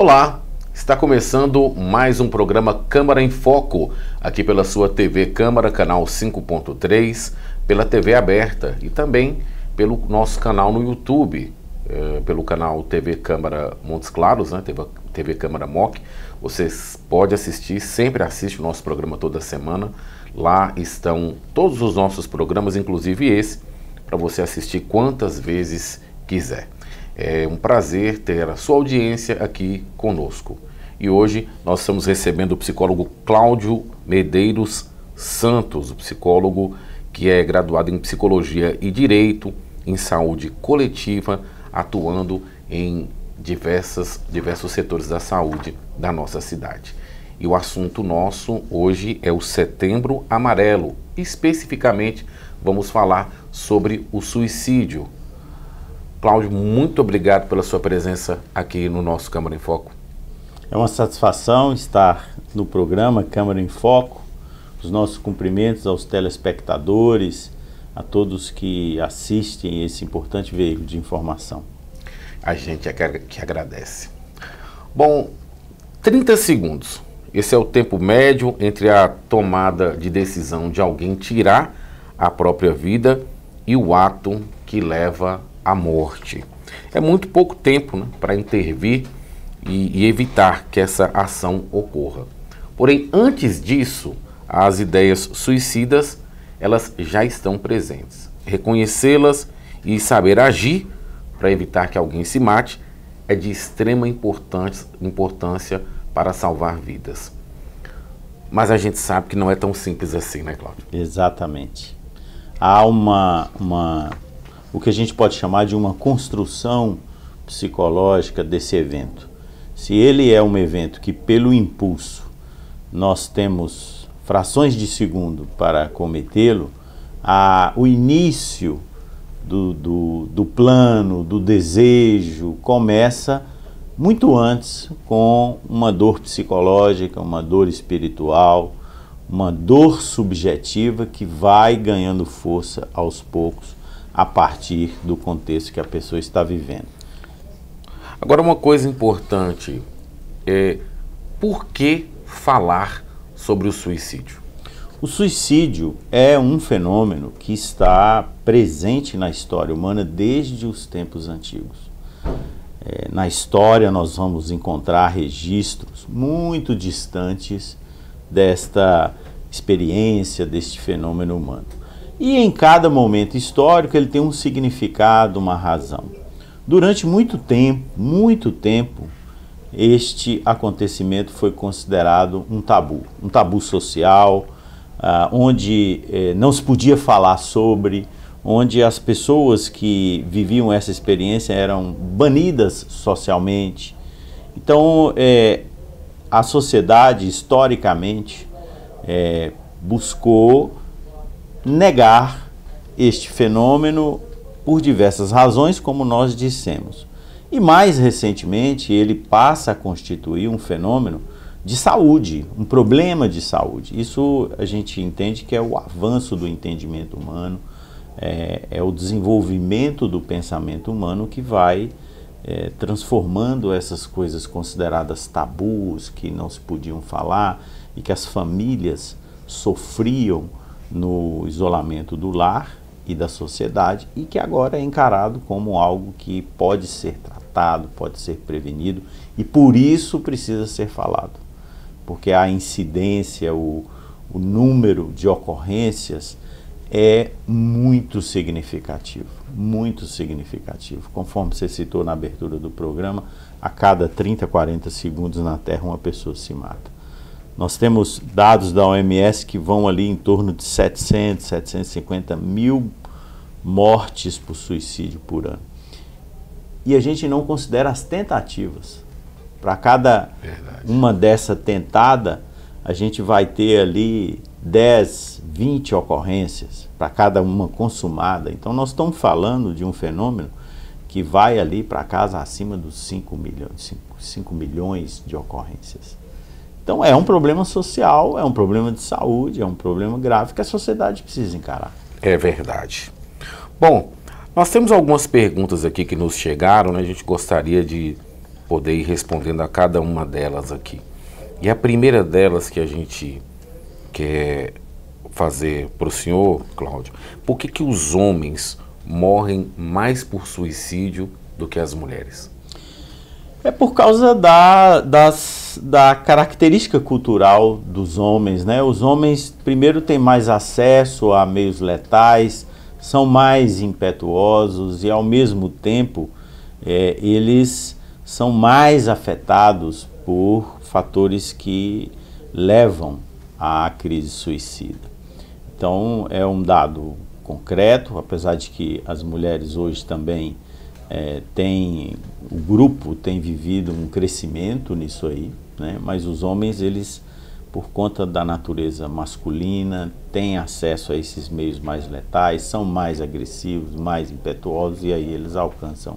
Olá, está começando mais um programa Câmara em Foco, aqui pela sua TV Câmara, canal 5.3, pela TV aberta e também pelo nosso canal no YouTube, pelo canal TV Câmara Montes Claros, né, TV Câmara MOC. Você pode assistir, sempre assiste o nosso programa toda semana. Lá estão todos os nossos programas, inclusive esse, para você assistir quantas vezes quiser. É um prazer ter a sua audiência aqui conosco. E hoje nós estamos recebendo o psicólogo Cláudio Medeiros Santos, o psicólogo que é graduado em Psicologia e Direito, em Saúde Coletiva, atuando em diversos setores da saúde da nossa cidade. E o assunto nosso hoje é o Setembro Amarelo. Especificamente, vamos falar sobre o suicídio. Cláudio, muito obrigado pela sua presença aqui no nosso Câmara em Foco. É uma satisfação estar no programa Câmara em Foco. Os nossos cumprimentos aos telespectadores, a todos que assistem esse importante veículo de informação. A gente é que agradece. Bom, 30 segundos. Esse é o tempo médio entre a tomada de decisão de alguém tirar a própria vida e o ato que leva à morte. É muito pouco tempo, né, para intervir e evitar que essa ação ocorra. Porém, antes disso, as ideias suicidas, elas já estão presentes. Reconhecê-las e saber agir para evitar que alguém se mate é de extrema importância para salvar vidas. Mas a gente sabe que não é tão simples assim, né, Cláudio? Exatamente. Há o que a gente pode chamar de uma construção psicológica desse evento. Se ele é um evento que, pelo impulso, nós temos frações de segundo para cometê-lo, o início do plano, do desejo, começa muito antes com uma dor psicológica, uma dor espiritual, uma dor subjetiva que vai ganhando força aos poucos a partir do contexto que a pessoa está vivendo. Agora, uma coisa importante é por que falar sobre o suicídio? O suicídio é um fenômeno que está presente na história humana desde os tempos antigos. Na história nós vamos encontrar registros muito distantes desta experiência, deste fenômeno humano. E em cada momento histórico ele tem um significado, uma razão. Durante muito tempo, este acontecimento foi considerado um tabu social, onde não se podia falar sobre, onde as pessoas que viviam essa experiência eram banidas socialmente. Então, a sociedade, historicamente, buscou negar este fenômeno por diversas razões, como nós dissemos. E mais recentemente, ele passa a constituir um fenômeno de saúde, um problema de saúde. Isso a gente entende que é o avanço do entendimento humano, é o desenvolvimento do pensamento humano que vai transformando essas coisas consideradas tabus, que não se podiam falar e que as famílias sofriam no isolamento do lar e da sociedade, e que agora é encarado como algo que pode ser tratado, pode ser prevenido, e por isso precisa ser falado, porque a incidência, o número de ocorrências é muito significativo, conforme você citou na abertura do programa. A cada 30, 40 segundos na Terra uma pessoa se mata. Nós temos dados da OMS que vão ali em torno de 700, 750 mil mortes por suicídio por ano. E a gente não considera as tentativas. Para cada uma dessa tentada, a gente vai ter ali 10, 20 ocorrências para cada uma consumada. Então nós estamos falando de um fenômeno que vai ali para casa acima dos 5 milhões de ocorrências. Então é um problema social, é um problema de saúde, é um problema grave que a sociedade precisa encarar. É verdade. Bom, nós temos algumas perguntas aqui que nos chegaram, né? A gente gostaria de poder ir respondendo a cada uma delas aqui. E a primeira delas que a gente quer fazer para o senhor, Cláudio, por que os homens morrem mais por suicídio do que as mulheres? É por causa da característica cultural dos homens, né? Os homens, primeiro, têm mais acesso a meios letais, são mais impetuosos e, ao mesmo tempo, eles são mais afetados por fatores que levam à crise suicida. Então, é um dado concreto, apesar de que as mulheres hoje também o grupo tem vivido um crescimento nisso aí, né? Mas os homens, eles, por conta da natureza masculina, têm acesso a esses meios mais letais, são mais agressivos, mais impetuosos, e aí eles alcançam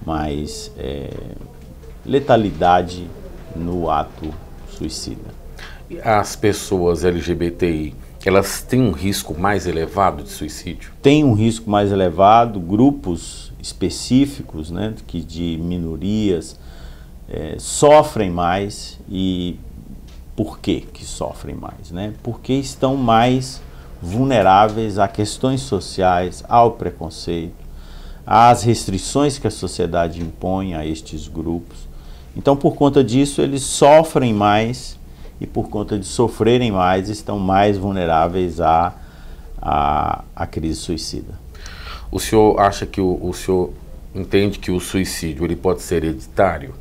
mais letalidade no ato suicida. As pessoas LGBTI, elas têm um risco mais elevado de suicídio? Tem um risco mais elevado, grupos específicos, né, de minorias sofrem mais. E por que sofrem mais, né? Porque estão mais vulneráveis a questões sociais, ao preconceito, às restrições que a sociedade impõe a estes grupos. Então, por conta disso, eles sofrem mais e, por conta de sofrerem mais, estão mais vulneráveis à crise suicida. O senhor acha que o senhor entende que o suicídio ele pode ser hereditário?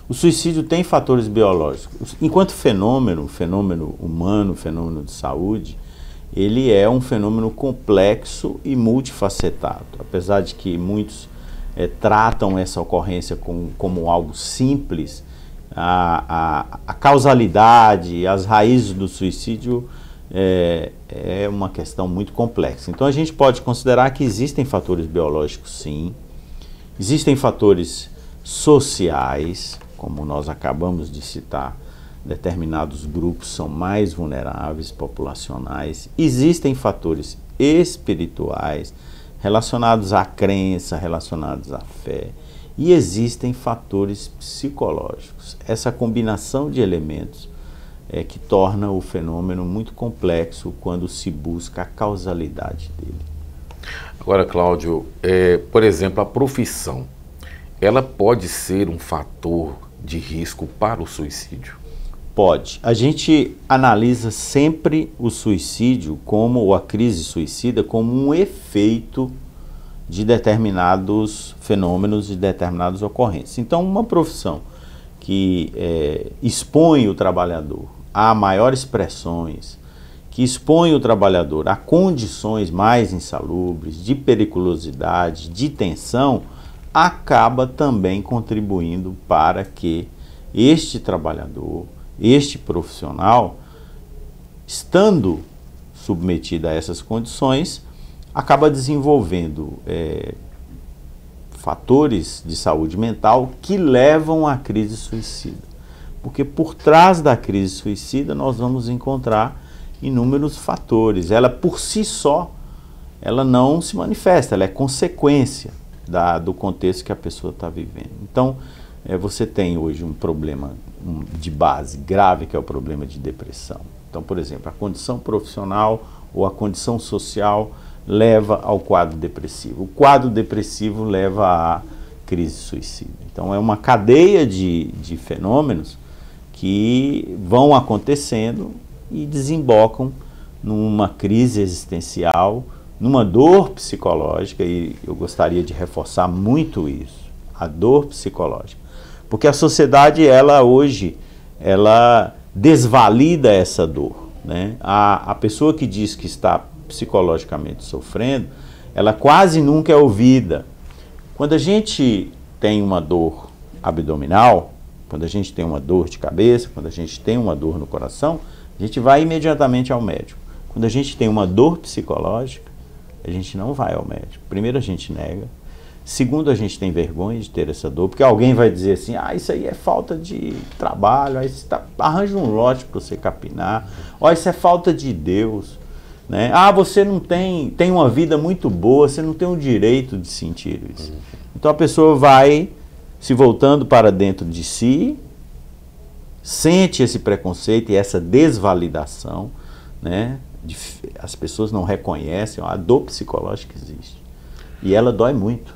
O suicídio tem fatores biológicos. Enquanto fenômeno humano, fenômeno de saúde, ele é um fenômeno complexo e multifacetado. Apesar de que muitos tratam essa ocorrência como algo simples, a causalidade, as raízes do suicídio é uma questão muito complexa. Então a gente pode considerar que existem fatores biológicos, sim, existem fatores sociais, como nós acabamos de citar, determinados grupos são mais vulneráveis, populacionais, existem fatores espirituais relacionados à crença, relacionados à fé, e existem fatores psicológicos. Essa combinação de elementos que torna o fenômeno muito complexo quando se busca a causalidade dele. Agora, Cláudio, por exemplo, a profissão, ela pode ser um fator de risco para o suicídio? Pode. A gente analisa sempre o suicídio ou a crise suicida como um efeito de determinados fenômenos, de determinadas ocorrências. Então, uma profissão que expõe o trabalhador a maiores pressões, que expõe o trabalhador a condições mais insalubres, de periculosidade, de tensão, acaba também contribuindo para que este trabalhador, este profissional, estando submetido a essas condições, acaba desenvolvendo fatores de saúde mental que levam à crise suicida. Porque por trás da crise suicida nós vamos encontrar inúmeros fatores. Ela por si só, ela não se manifesta, ela é consequência do contexto que a pessoa está vivendo. Então, você tem hoje um problema de base grave, que é o problema de depressão. Então, por exemplo, a condição profissional ou a condição social leva ao quadro depressivo. O quadro depressivo leva à crise suicida. Então, é uma cadeia de fenômenos que vão acontecendo e desembocam numa crise existencial, numa dor psicológica, e eu gostaria de reforçar muito isso, a dor psicológica. Porque a sociedade, hoje, ela desvalida essa dor, né? A pessoa que diz que está psicologicamente sofrendo, ela quase nunca é ouvida. Quando a gente tem uma dor abdominal, quando a gente tem uma dor de cabeça, quando a gente tem uma dor no coração, a gente vai imediatamente ao médico. Quando a gente tem uma dor psicológica, a gente não vai ao médico. Primeiro, a gente nega. Segundo, a gente tem vergonha de ter essa dor, porque alguém vai dizer assim, isso aí é falta de trabalho, aí você arranja um lote para você capinar, isso é falta de Deus, né? Você não tem uma vida muito boa, você não tem o direito de sentir isso. Então a pessoa vai se voltando para dentro de si, sente esse preconceito e essa desvalidação, né? As pessoas não reconhecem a dor psicológica que existe. E ela dói muito.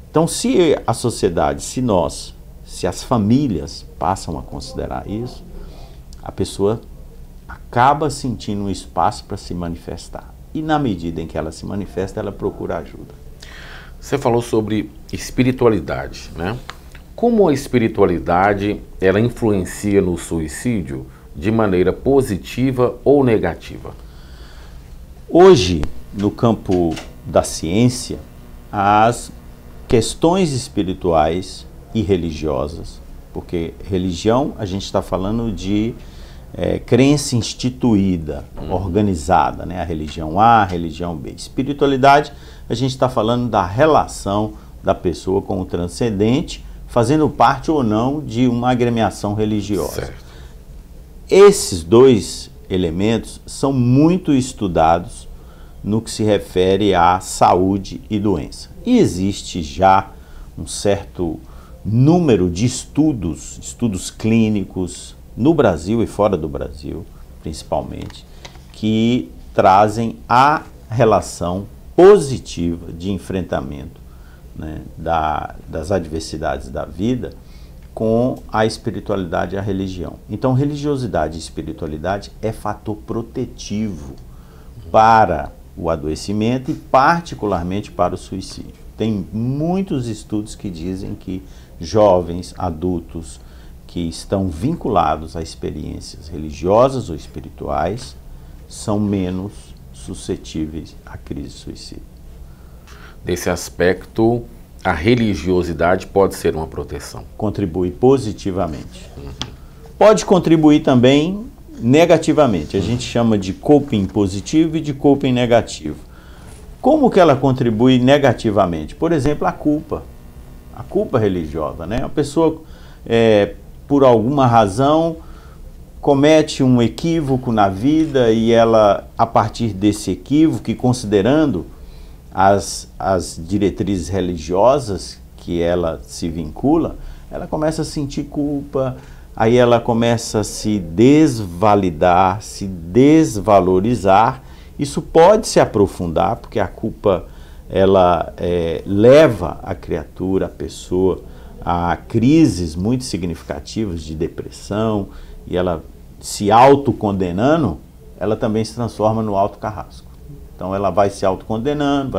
Então, se a sociedade, se as famílias passam a considerar isso, a pessoa acaba sentindo um espaço para se manifestar. E na medida em que ela se manifesta, ela procura ajuda. Você falou sobre espiritualidade, né? Como a espiritualidade, ela influencia no suicídio de maneira positiva ou negativa? Hoje, no campo da ciência, as questões espirituais e religiosas, porque religião, a gente está falando de crença instituída, organizada, né? A religião A, a religião B. Espiritualidade, a gente está falando da relação da pessoa com o transcendente, fazendo parte ou não de uma agremiação religiosa. Certo. Esses dois elementos são muito estudados no que se refere à saúde e doença. E existe já um certo número de estudos clínicos, no Brasil e fora do Brasil, principalmente, que trazem a relação positiva de enfrentamento, né, das adversidades da vida com a espiritualidade e a religião. Então, religiosidade e espiritualidade é fator protetivo para o adoecimento e particularmente para o suicídio. Tem muitos estudos que dizem que jovens, adultos que estão vinculados a experiências religiosas ou espirituais são menos suscetíveis à crise suicida. Nesse aspecto, a religiosidade pode ser uma proteção. Contribui positivamente. Pode contribuir também negativamente. A gente chama de coping positivo e de coping negativo. Como que ela contribui negativamente? Por exemplo, a culpa religiosa, né? A pessoa, por alguma razão, comete um equívoco na vida e ela, a partir desse equívoco e considerando as diretrizes religiosas que ela se vincula, ela começa a sentir culpa, aí ela começa a se desvalidar, se desvalorizar. Isso pode se aprofundar, porque a culpa ela leva a criatura, a pessoa, a crises muito significativas de depressão, e ela se autocondenando, ela também se transforma no autocarrasco. Então ela vai se autocondenando,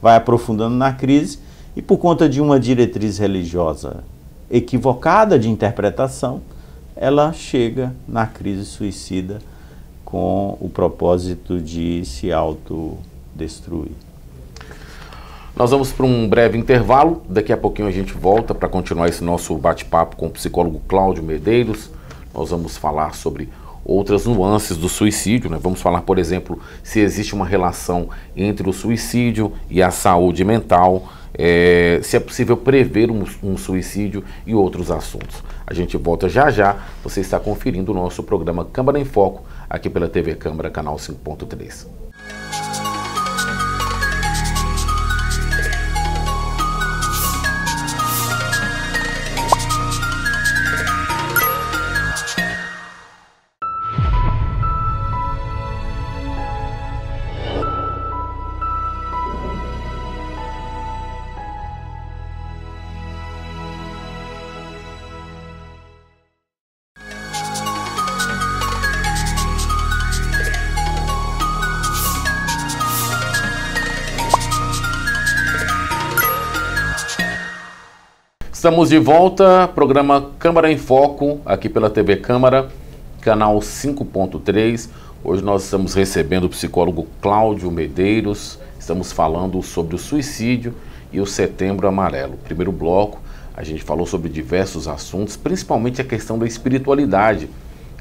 vai aprofundando na crise, e por conta de uma diretriz religiosa equivocada de interpretação, ela chega na crise suicida com o propósito de se autodestruir. Nós vamos para um breve intervalo, daqui a pouquinho a gente volta para continuar esse nosso bate-papo com o psicólogo Cláudio Medeiros. Nós vamos falar sobre outras nuances do suicídio, né? Vamos falar, por exemplo, se existe uma relação entre o suicídio e a saúde mental, se é possível prever um suicídio e outros assuntos. A gente volta já já. Você está conferindo o nosso programa Câmara em Foco, aqui pela TV Câmara, canal 5.3. Estamos de volta, programa Câmara em Foco, aqui pela TV Câmara, canal 5.3. Hoje nós estamos recebendo o psicólogo Cláudio Medeiros. Estamos falando sobre o suicídio e o Setembro Amarelo. Primeiro bloco, a gente falou sobre diversos assuntos, principalmente a questão da espiritualidade,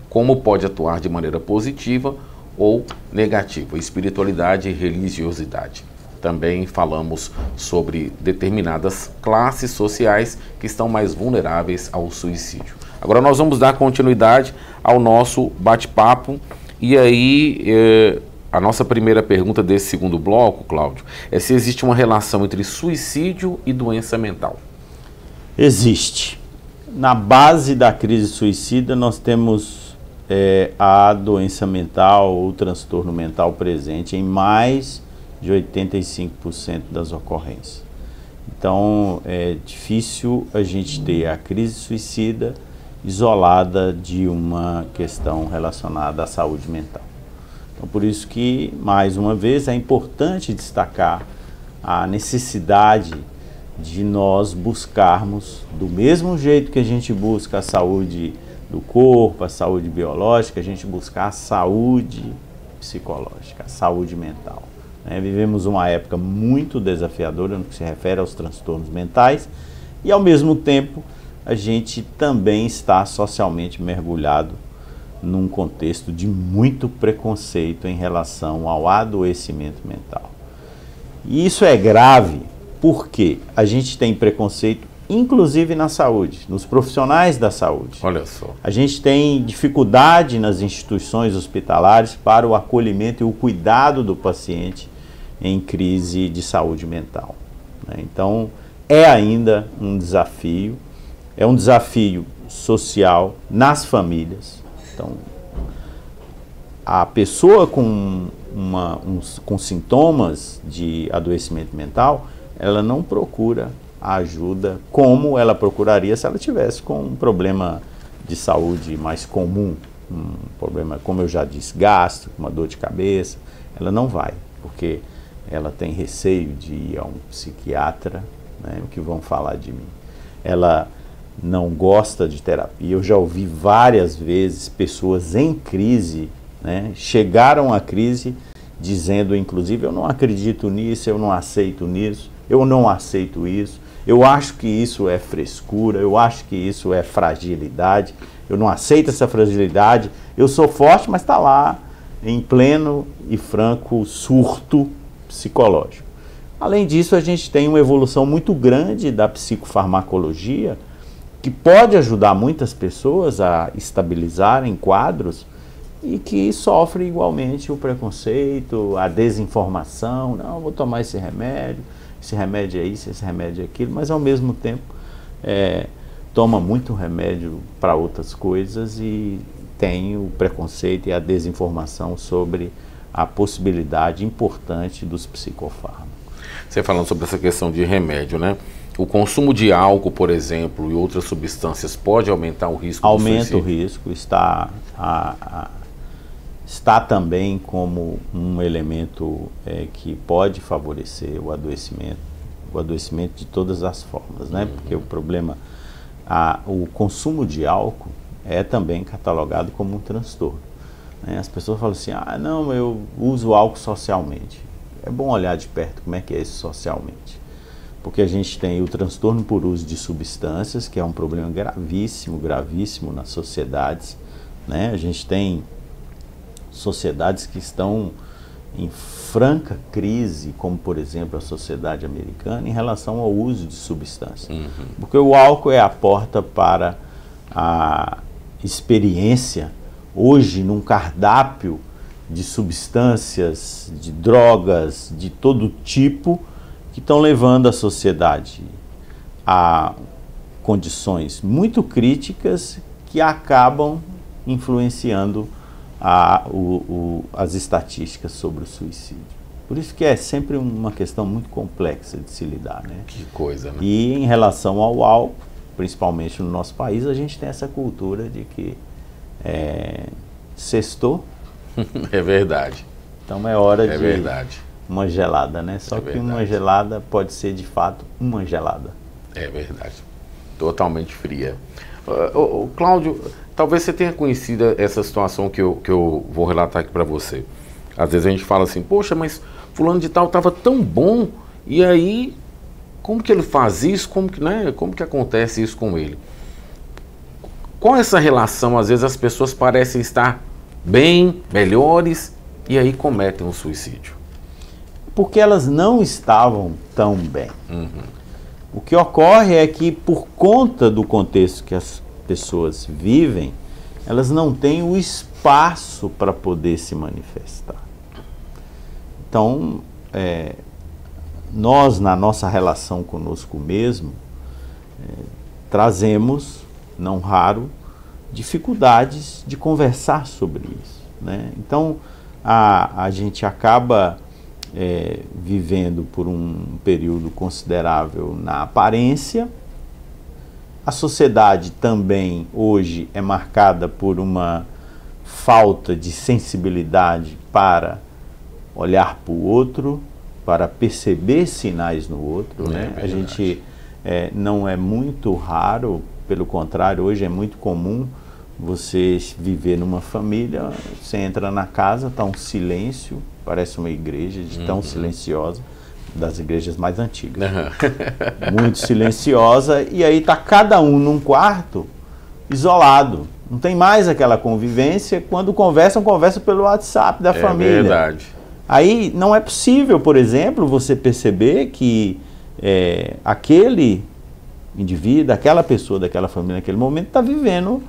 como pode atuar de maneira positiva ou negativa, espiritualidade e religiosidade. Também falamos sobre determinadas classes sociais que estão mais vulneráveis ao suicídio. Agora nós vamos dar continuidade ao nosso bate-papo. E aí, a nossa primeira pergunta desse segundo bloco, Cláudio, é se existe uma relação entre suicídio e doença mental. Existe. Na base da crise suicida nós temos a doença mental ou transtorno mental presente em mais de 85% das ocorrências. Então é difícil a gente ter a crise suicida isolada de uma questão relacionada à saúde mental. Então por isso que, mais uma vez, é importante destacar a necessidade de nós buscarmos, do mesmo jeito que a gente busca a saúde do corpo, a saúde biológica, a gente buscar a saúde psicológica, a saúde mental. Vivemos uma época muito desafiadora no que se refere aos transtornos mentais e, ao mesmo tempo, a gente também está socialmente mergulhado num contexto de muito preconceito em relação ao adoecimento mental. E isso é grave porque a gente tem preconceito, inclusive na saúde, nos profissionais da saúde. Olha só. A gente tem dificuldade nas instituições hospitalares para o acolhimento e o cuidado do paciente em crise de saúde mental. Então, é ainda um desafio, é um desafio social nas famílias. Então, a pessoa com sintomas de adoecimento mental, ela não procura a ajuda como ela procuraria se ela tivesse com um problema de saúde mais comum, um problema, como eu já disse, gástrico, uma dor de cabeça. Ela não vai, porque ela tem receio de ir a um psiquiatra, o que vão falar de mim. Ela não gosta de terapia. Eu já ouvi várias vezes pessoas em crise, chegaram à crise dizendo, inclusive, eu não acredito nisso, eu não aceito nisso, eu não aceito isso, eu acho que isso é frescura, eu acho que isso é fragilidade, eu não aceito essa fragilidade, eu sou forte, mas está lá em pleno e franco surto psicológico. Além disso, a gente tem uma evolução muito grande da psicofarmacologia, que pode ajudar muitas pessoas a estabilizarem quadros e que sofrem igualmente o preconceito, a desinformação. Não, vou tomar esse remédio é isso, esse remédio é aquilo, mas ao mesmo tempo toma muito remédio para outras coisas e tem o preconceito e a desinformação sobre a possibilidade importante dos psicofármacos. Você falando sobre essa questão de remédio, o consumo de álcool, por exemplo, e outras substâncias pode aumentar o risco do suicídio? Aumenta o risco, está também como um elemento que pode favorecer o adoecimento de todas as formas, Porque o problema, o consumo de álcool é também catalogado como um transtorno. As pessoas falam assim, não, eu uso álcool socialmente. É bom olhar de perto como é que é isso socialmente. Porque a gente tem o transtorno por uso de substâncias, que é um problema gravíssimo, gravíssimo nas sociedades. A gente tem sociedades que estão em franca crise, como por exemplo a sociedade americana, em relação ao uso de substâncias. Porque o álcool é a porta para a experiência, hoje, num cardápio de substâncias, de drogas, de todo tipo, que estão levando a sociedade a condições muito críticas que acabam influenciando as estatísticas sobre o suicídio. Por isso que é sempre uma questão muito complexa de se lidar, Que coisa, E em relação ao álcool, principalmente no nosso país, a gente tem essa cultura de que sextou. É verdade. Então é hora de verdade. Uma gelada, Só que uma gelada pode ser de fato uma gelada. É verdade. Totalmente fria. Cláudio, talvez você tenha conhecido essa situação que eu vou relatar aqui para você. Às vezes a gente fala assim, poxa, mas fulano de tal estava tão bom, e aí, como que ele faz isso? Como que acontece isso com ele? Qual é essa relação? Às vezes as pessoas parecem estar bem, melhores, e aí cometem um suicídio. Porque elas não estavam tão bem. O que ocorre é que, por conta do contexto que as pessoas vivem, elas não têm o espaço para poder se manifestar. Então, nós, na nossa relação conosco mesmo, trazemos, não raro, dificuldades de conversar sobre isso, né? Então, a gente acaba vivendo por um período considerável na aparência. A sociedade também hoje é marcada por uma falta de sensibilidade para olhar para o outro, para perceber sinais no outro, né? A gente não é muito raro, pelo contrário, hoje é muito comum você viver numa família, você entra na casa, está um silêncio, parece uma igreja de tão silenciosa, das igrejas mais antigas. Muito silenciosa, e aí está cada um num quarto, isolado. Não tem mais aquela convivência. Quando conversam pelo WhatsApp da família. É verdade. Aí não é possível, por exemplo, você perceber que aquele indivíduo, aquela pessoa daquela família naquele momento está vivendo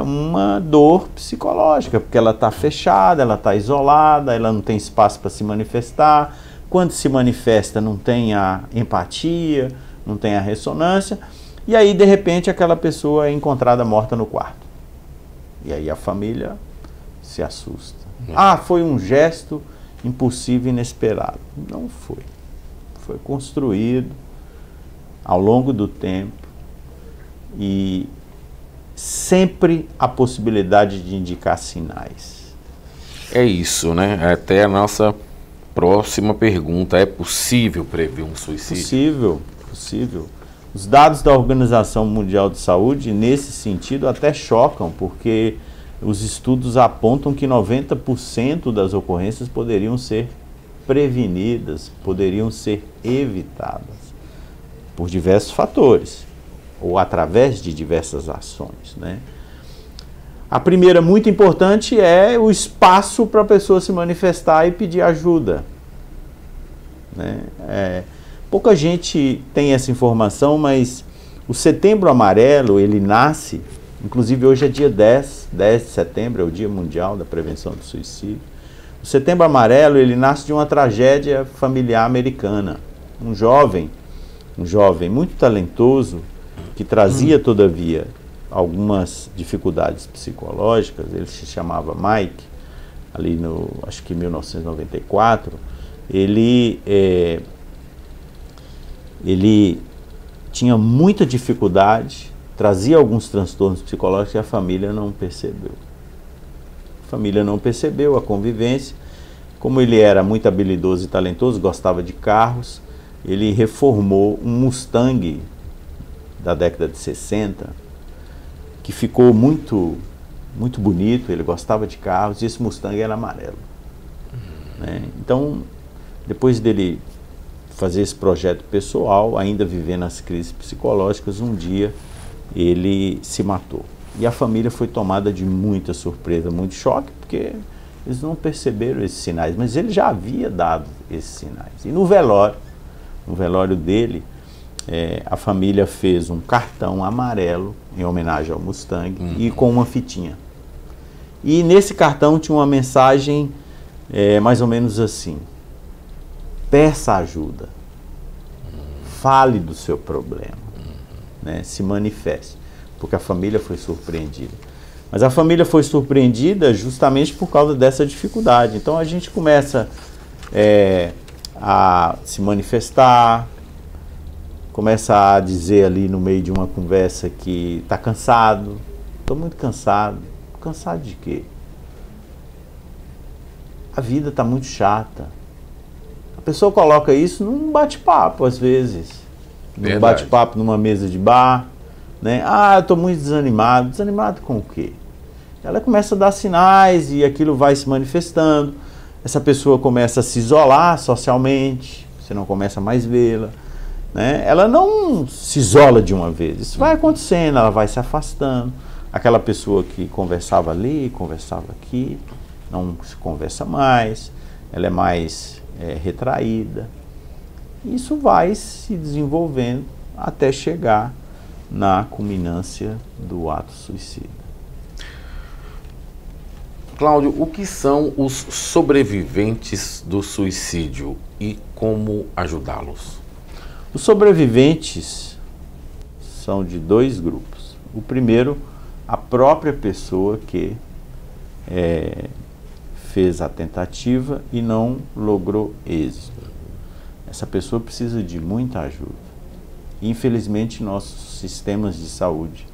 uma dor psicológica, porque ela está fechada, ela está isolada, ela não tem espaço para se manifestar. Quando se manifesta, não tem a empatia, não tem a ressonância, e aí, de repente, aquela pessoa é encontrada morta no quarto. E aí a família se assusta. Ah, foi um gesto impulsivo e inesperado. Não foi. Foi construído ao longo do tempo e sempre a possibilidade de indicar sinais. É isso, né? Até a nossa próxima pergunta: é possível prever um suicídio? Possível, possível. Os dados da Organização Mundial de Saúde, nesse sentido, até chocam, porque os estudos apontam que 90% das ocorrências poderiam ser prevenidas, poderiam ser evitadas por diversos fatores, ou através de diversas ações, né? A primeira, muito importante, é o espaço para a pessoa se manifestar e pedir ajuda, né? Pouca gente tem essa informação, mas o Setembro Amarelo, ele nasce, inclusive hoje é dia 10 de setembro, é o Dia Mundial da Prevenção do Suicídio. O Setembro Amarelo, ele nasce de uma tragédia familiar americana. Um jovem muito talentoso, que trazia, todavia, algumas dificuldades psicológicas. Ele se chamava Mike, ali no, acho que em 1994, ele tinha muita dificuldade, trazia alguns transtornos psicológicos e a família não percebeu. A família não percebeu a convivência. Como ele era muito habilidoso e talentoso, gostava de carros, ele reformou um Mustang da década de 60, que ficou muito, muito bonito. Ele gostava de carros e esse Mustang era amarelo, né? Então, depois dele fazer esse projeto pessoal, ainda vivendo as crises psicológicas, um dia ele se matou. E a família foi tomada de muita surpresa, muito choque, porque eles não perceberam esses sinais, mas ele já havia dado esses sinais. E no velório dele, a família fez um cartão amarelo em homenagem ao Mustang e com uma fitinha. E nesse cartão tinha uma mensagem mais ou menos assim: peça ajuda, fale do seu problema, né? Se manifeste, porque a família foi surpreendida. Mas a família foi surpreendida justamente por causa dessa dificuldade. Então a gente começa a se manifestar, começa a dizer ali no meio de uma conversa que está cansado, estou muito cansado. Cansado de quê? A vida está muito chata. A pessoa coloca isso num bate-papo, às vezes. Num bate-papo numa mesa de bar, né? Ah, eu estou muito desanimado. Desanimado com o quê? Ela começa a dar sinais e aquilo vai se manifestando. Essa pessoa começa a se isolar socialmente, você não começa mais vê-la, né? Ela não se isola de uma vez, isso vai acontecendo, ela vai se afastando. Aquela pessoa que conversava ali, conversava aqui, não se conversa mais, ela é mais retraída. Isso vai se desenvolvendo até chegar na culminância do ato suicida. Cláudio, o que são os sobreviventes do suicídio e como ajudá-los? Os sobreviventes são de dois grupos. O primeiro, a própria pessoa que fez a tentativa e não logrou êxito. Essa pessoa precisa de muita ajuda. Infelizmente, nossos sistemas de saúde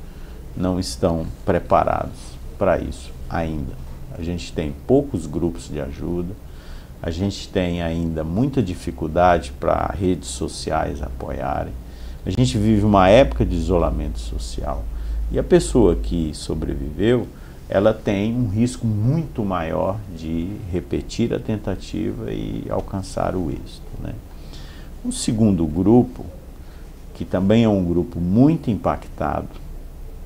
não estão preparados para isso ainda. A gente tem poucos grupos de ajuda, a gente tem ainda muita dificuldade para redes sociais apoiarem. A gente vive uma época de isolamento social e a pessoa que sobreviveu, ela tem um risco muito maior de repetir a tentativa e alcançar o êxito, né? O segundo grupo, que também é um grupo muito impactado,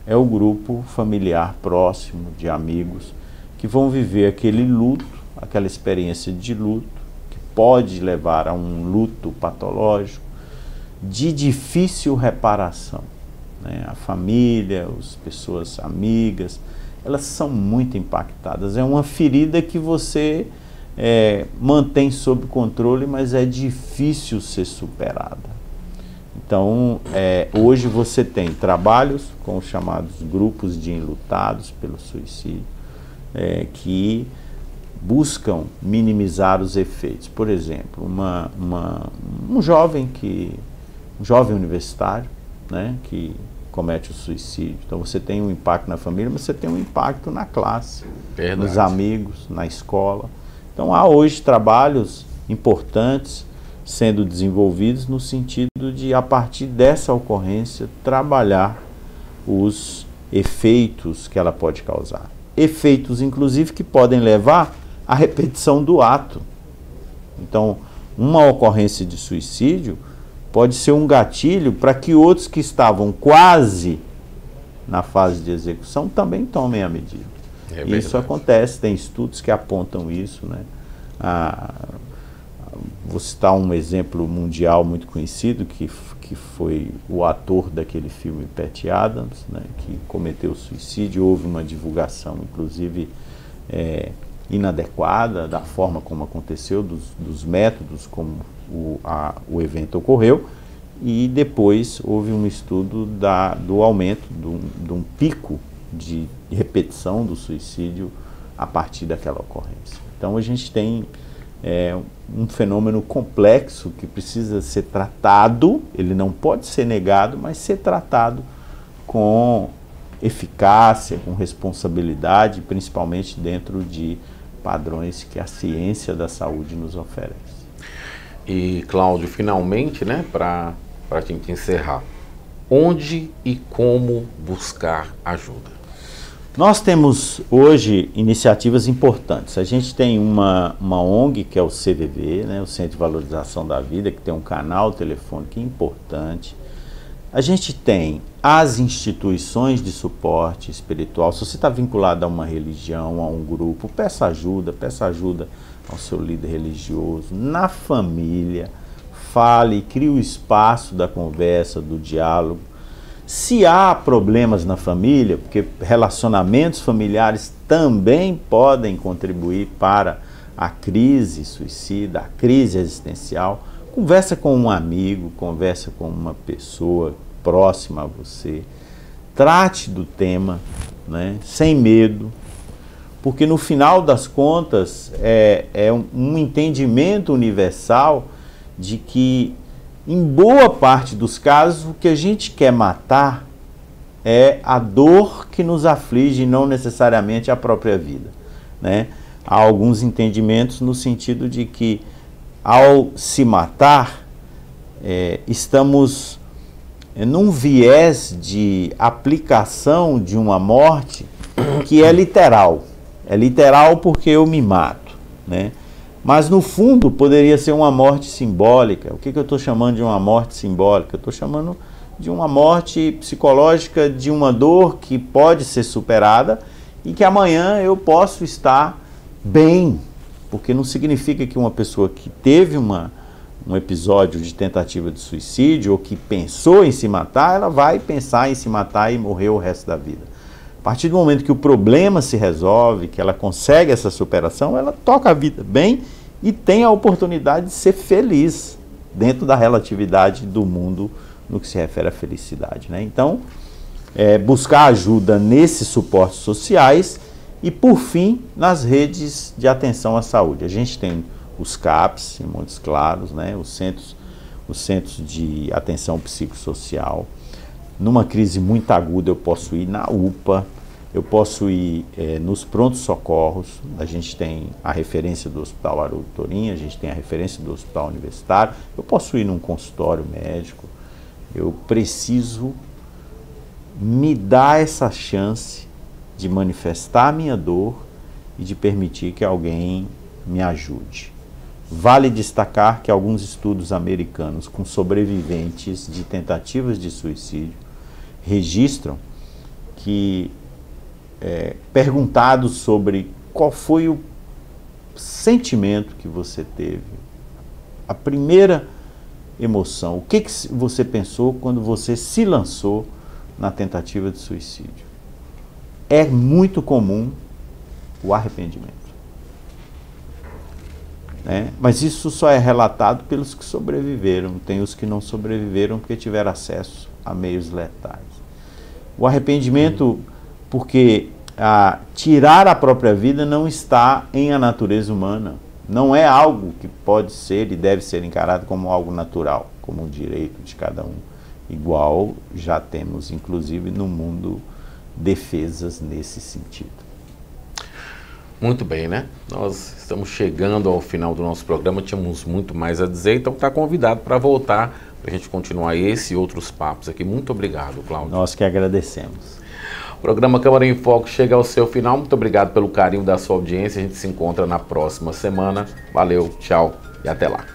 é o grupo familiar próximo de amigos que vão viver aquele luto, aquela experiência de luto, que pode levar a um luto patológico, de difícil reparação, né? A família, as pessoas amigas, elas são muito impactadas. É uma ferida que você mantém sob controle, mas é difícil ser superada. Então, hoje você tem trabalhos com os chamados grupos de enlutados pelo suicídio, que buscam minimizar os efeitos. Por exemplo, um jovem universitário, né, que comete o suicídio. Então você tem um impacto na família, mas você tem um impacto na classe, nos amigos, na escola. Então há hoje trabalhos importantes sendo desenvolvidos no sentido de, a partir dessa ocorrência, trabalhar os efeitos que ela pode causar. Efeitos, inclusive, que podem levar à repetição do ato. Então, uma ocorrência de suicídio pode ser um gatilho para que outros que estavam quase na fase de execução também tomem a medida. Isso acontece, tem estudos que apontam isso, né? Vou citar um exemplo mundial muito conhecido, que foi o ator daquele filme Pat Adams, né, que cometeu suicídio. Houve uma divulgação, inclusive, inadequada da forma como aconteceu, dos métodos como o evento ocorreu, e depois houve um estudo do aumento de um pico de repetição do suicídio a partir daquela ocorrência. Então a gente tem um fenômeno complexo que precisa ser tratado. Ele não pode ser negado, mas ser tratado com eficácia, com responsabilidade, principalmente dentro de padrões que a ciência da saúde nos oferece. E, Cláudio, finalmente, né, para a gente encerrar, onde e como buscar ajuda? Nós temos hoje iniciativas importantes. A gente tem uma ONG, que é o CVV, né, o Centro de Valorização da Vida, que tem um canal telefônico importante. A gente tem as instituições de suporte espiritual. Se você está vinculado a uma religião, a um grupo, peça ajuda ao seu líder religioso, na família, fale, crie o espaço da conversa, do diálogo. Se há problemas na família, porque relacionamentos familiares também podem contribuir para a crise suicida, a crise existencial, conversa com um amigo, conversa com uma pessoa próxima a você, trate do tema, né, sem medo, porque no final das contas é um entendimento universal de que, em boa parte dos casos, o que a gente quer matar é a dor que nos aflige e não necessariamente a própria vida, né? Há alguns entendimentos no sentido de que, ao se matar, estamos num viés de aplicação de uma morte que é literal. É literal porque eu me mato, né? Mas, no fundo, poderia ser uma morte simbólica. O que eu estou chamando de uma morte simbólica? Eu estou chamando de uma morte psicológica, de uma dor que pode ser superada e que amanhã eu posso estar bem. Porque não significa que uma pessoa que teve um episódio de tentativa de suicídio ou que pensou em se matar, ela vai pensar em se matar e morrer o resto da vida. A partir do momento que o problema se resolve, que ela consegue essa superação, ela toca a vida bem e tem a oportunidade de ser feliz dentro da relatividade do mundo no que se refere à felicidade, né? Então, buscar ajuda nesses suportes sociais e, por fim, nas redes de atenção à saúde. A gente tem os CAPs, em Montes Claros, né? Os centros de atenção psicossocial. Numa crise muito aguda, eu posso ir na UPA, eu posso ir nos prontos socorros. A gente tem a referência do Hospital Haroldo Torim, a gente tem a referência do Hospital Universitário. Eu posso ir num consultório médico. Eu preciso me dar essa chance de manifestar a minha dor e de permitir que alguém me ajude. Vale destacar que alguns estudos americanos com sobreviventes de tentativas de suicídio registram que, perguntados sobre qual foi o sentimento que você teve, a primeira emoção, o que você pensou quando você se lançou na tentativa de suicídio, é muito comum o arrependimento. Mas isso só é relatado pelos que sobreviveram. Tem os que não sobreviveram porque tiveram acesso a meios letais. O arrependimento, porque tirar a própria vida não está em a natureza humana. Não é algo que pode ser e deve ser encarado como algo natural, como um direito de cada um. Igual já temos, inclusive, no mundo, defesas nesse sentido. Muito bem, né? Nós estamos chegando ao final do nosso programa, tínhamos muito mais a dizer, então está convidado para voltar, para a gente continuar esse e outros papos aqui. Muito obrigado, Cláudio. Nós que agradecemos. O programa Câmara em Foco chega ao seu final. Muito obrigado pelo carinho da sua audiência. A gente se encontra na próxima semana. Valeu, tchau e até lá.